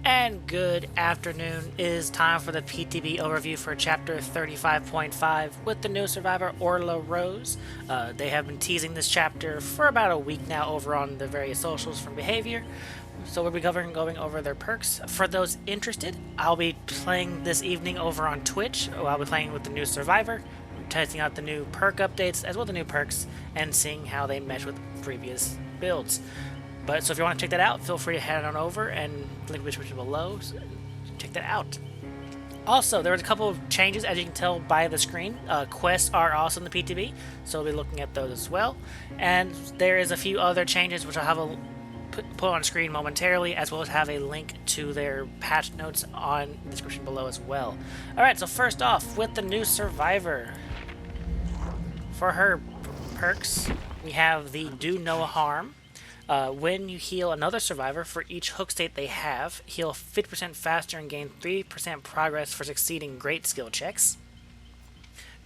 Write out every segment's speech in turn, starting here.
And good afternoon. It is time for the PTB overview for chapter 35.5 with the new survivor Orela Rose. They have been teasing this chapter for about a week now over on the various socials from Behavior. So we'll be going over their perks. For those interested, I'll be playing this evening over on Twitch. I'll be playing with the new survivor, testing out the new perk updates as well as the new perks, and seeing how they mesh with previous builds. But so if you want to check that out, feel free to head on over and link the description below. So check that out. Also, there was a couple of changes, as you can tell by the screen. Quests are also in the PTB, so we'll be looking at those as well. And there is a few other changes, which I'll have a put on screen momentarily, as well as have a link to their patch notes on the description below as well. Alright, so first off, with the new survivor. For her perks, we have the Do No Harm. When you heal another survivor, for each hook state they have, heal 50% faster and gain 3% progress for succeeding great skill checks.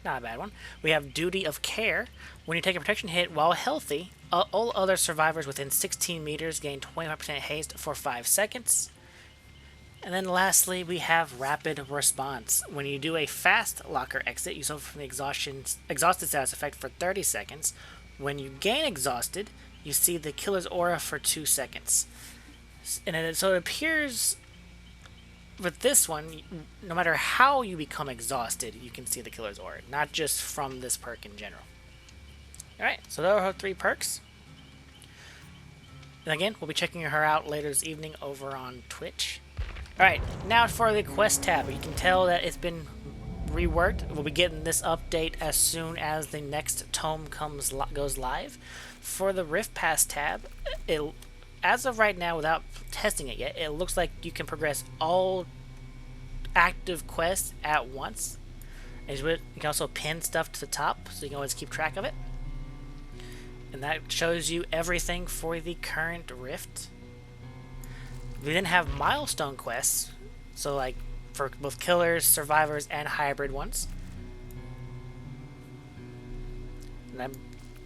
Not a bad one. We have Duty of Care. When you take a protection hit while healthy, all other survivors within 16 meters gain 25% haste for 5 seconds. And then lastly, we have Rapid Response. When you do a fast locker exit, you suffer from the exhausted status effect for 30 seconds. When you gain exhausted, you see the killer's aura for 2 seconds. And so it appears with this one, no matter how you become exhausted, you can see the killer's aura, not just from this perk in general. Alright, so there are her 3 perks. And again, we'll be checking her out later this evening over on Twitch. Alright, now for the quest tab. You can tell that it's been reworked. We'll be getting this update as soon as the next tome goes live. For the Rift Pass tab, as of right now, without testing it yet, it looks like you can progress all active quests at once. And you can also pin stuff to the top, so you can always keep track of it. And that shows you everything for the current Rift. We then have milestone quests, so like for both killers, survivors, and hybrid ones. And I'm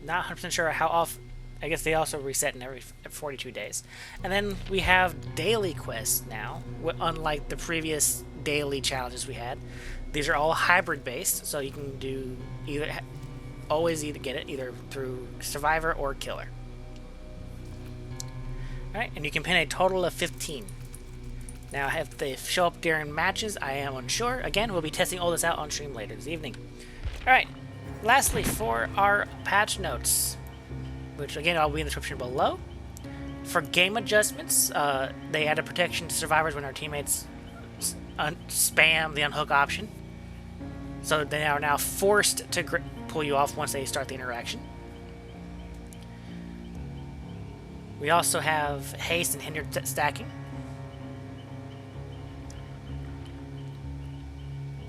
not 100% sure how often. I guess they also reset in every 42 days. And then we have daily quests now, unlike the previous daily challenges we had. These are all hybrid based, so you can do always get it either through survivor or killer. Alright, and you can pin a total of 15. Now, if they show up during matches, I am unsure. Again, we'll be testing all this out on stream later this evening. Alright, lastly, for our patch notes, which again, I'll be in the description below. For game adjustments, they added protection to survivors when our teammates spam the unhook option. So they are now forced to pull you off once they start the interaction. We also have haste and hindered stacking.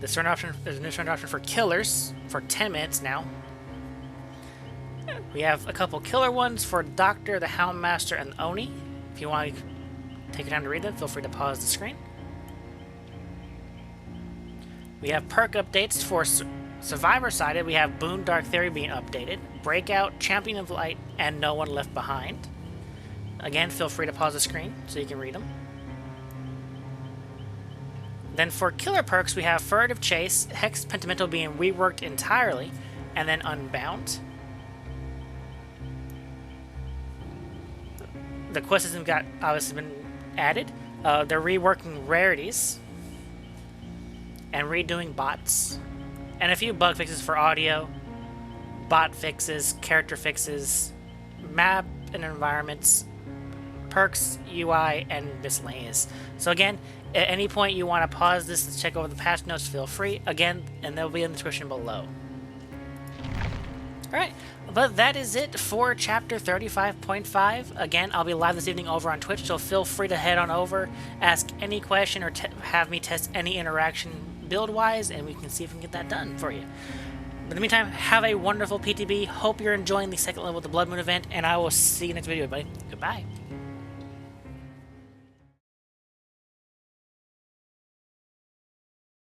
There's a new surrender option for killers for 10 minutes now. We have a couple killer ones for Doctor, the Houndmaster, and Oni. If you want to take your time to read them, feel free to pause the screen. We have perk updates for survivor-sided. We have Boon Dark Theory being updated, Breakout, Champion of Light, and No One Left Behind. Again, feel free to pause the screen so you can read them. Then for killer perks, we have Furtive Chase, Hex Pentamental being reworked entirely, and then Unbound. The quest system got obviously been added. They're reworking rarities and redoing bots, and a few bug fixes for audio, bot fixes, character fixes, map and environments, perks, UI, and miscellaneous. So again, at any point you want to pause this and check over the patch notes, feel free. Again, and they'll be in the description below. Alright, but that is it for chapter 35.5. Again, I'll be live this evening over on Twitch, so feel free to head on over, ask any question, or have me test any interaction build-wise, and we can see if we can get that done for you. But in the meantime, have a wonderful PTB. Hope you're enjoying the second level of the Blood Moon event, and I will see you next video, everybody. Goodbye.